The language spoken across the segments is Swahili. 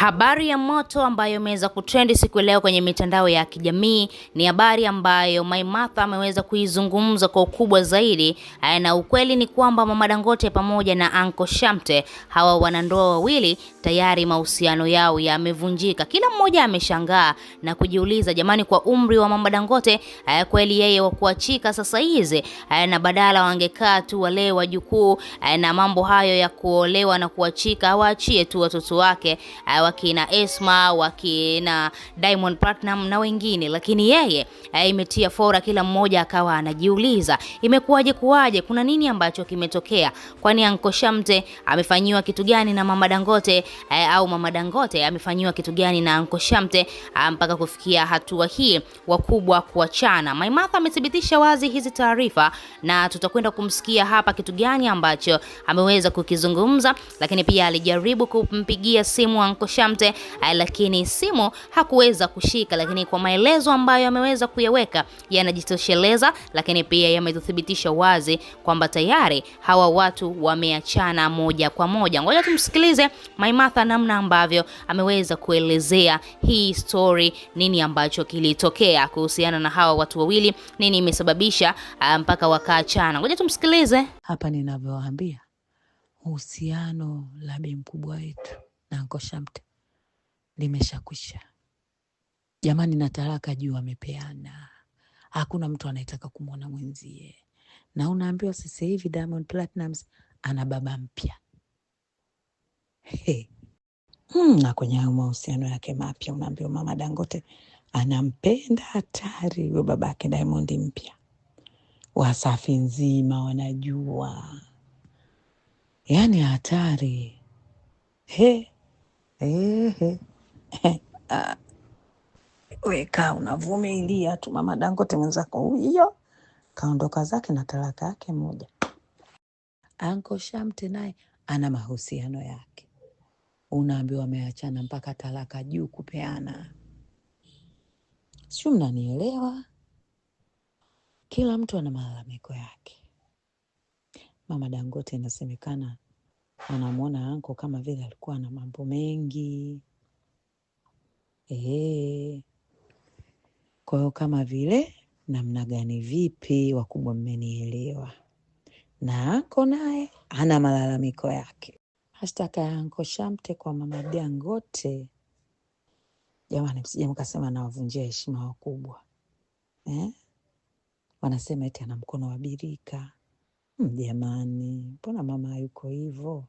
Habari ya moto ambayo imeweza kutrend siku leo kwenye mitandao ya kijamii ni habari ambayo Maimartha ameweza kuizungumza kwa ukubwa zaidi, na ukweli ni kwamba Mama Dangote pamoja na Uncle Shamte, hawa wanandoa wawili tayari mahusiano yao yamevunjika. Kila mmoja ameshangaa na kujiuliza, jamani, kwa umri wa Mama Dangote kweli yeye wa kuachika sasa hizi, na badala wangekaa tu wale wajukuu na mambo hayo ya kuolewa na kuachika, waachie tu watoto wake wakina Esma, wakina Diamond Platinum na wengine. Lakini yeye imetia fora, kila mmoja akawa anajiuliza kuwaje, kuna nini ambacho kimetokea? Kwani Uncle Shamte amefanyiwa kitu gani na Mama Dangote, au Mama Dangote amefanyiwa kitu gani na Uncle Shamte mpaka kufikia hatua hii wakubwa kuachana? Maimartha amethibitisha wazi hizi taarifa na tutakwenda kumsikia hapa kitu gani ambacho ameweza kukizungumza, lakini pia alijaribu kumpigia simu Uncle Shamte, lakini simu hakuweza kushika, lakini kwa maelezo ambayo ameweza kuyaweka yanajitosheleza, lakini pia yamethibitisha wazi kwamba tayari hawa watu wameachana moja kwa moja. Ngoja tumsikilize Maimartha namna ambavyo ameweza kuelezea hii story, nini ambacho kilitokea kuhusiana na hawa watu wawili, nini imesababisha mpaka wakaachana. Ngoja tumsikilize. Hapa ninavyowaambia, uhusiano la bi mkubwa wetu na Uncle Shamte limeshakwisha. Jamani, na talaka juu wamepeana. Hakuna mtu anayetaka kumwona mwenzie. Na unaambiwa sasa hivi Diamond Platinums ana baba mpya. Na kwenye mahusiano yake mapya unaambiwa Mama Dangote anampenda hatari huyo babake Diamond mpya. Wasafi nzima wanajua. Yaani hatari. Weka unavumilia tu. Mama Dangote mwenzako huyo kaondoka zake na talaka yake moja. Uncle Shamte naye ana mahusiano yake, unaambiwa wameachana mpaka talaka juu kupeana. Sio, mnanielewa? Kila mtu ana malalamiko yake. Mama Dangote inasemekana anamuona Uncle kama vile alikuwa na mambo mengi. Kwa hiyo kama vile namna gani, vipi wakubwa, mmenielewa? Na Uncle naye ana malalamiko yake. Hashtaka ya Uncle Shamte kwa Mama Dangote, jamani, msije mkasema nawavunjia heshima wakubwa. Wanasema eti ana mkono wa birika. Jamani, mbona mama yuko hivyo?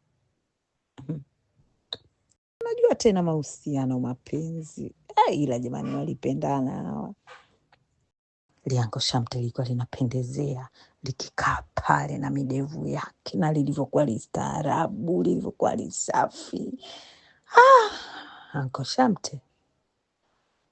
Unajua tena mahusiano, mapenzi. Ila jamani, walipendana hawa. Uncle Shamte lilikuwa linapendezea likikaa pale na midevu yake, na lilivyokuwa listaarabu, lilivyokuwa lisafi. Uncle Shamte,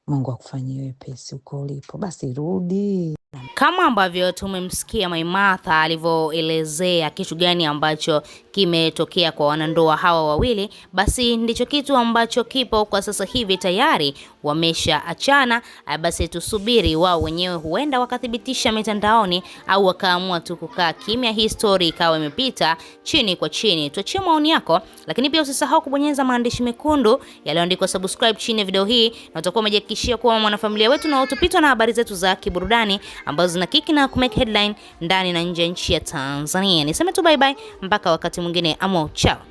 Mungu akufanyie wepesi uko ulipo, basi rudi. Kama ambavyo tumemsikia Maimartha alivyoelezea kitu gani ambacho kimetokea kwa wanandoa hawa wawili, basi ndicho kitu ambacho kipo kwa sasa hivi, tayari wameshaachana. Basi tusubiri wao wenyewe, huenda wakathibitisha mitandaoni au wakaamua tu kukaa kimya, hii story ikawa imepita chini kwa chini. Tuachie maoni yako, lakini pia usisahau kubonyeza maandishi mekundu yaliyoandikwa subscribe chini ya video hii, na utakuwa umejihakikishia kuwa mwanafamilia wetu na utupitwa na habari zetu za kiburudani ambazo zina kiki na kumake headline ndani na nje ya nchi ya Tanzania. Niseme tu bye bye mpaka wakati mwingine, amo chao.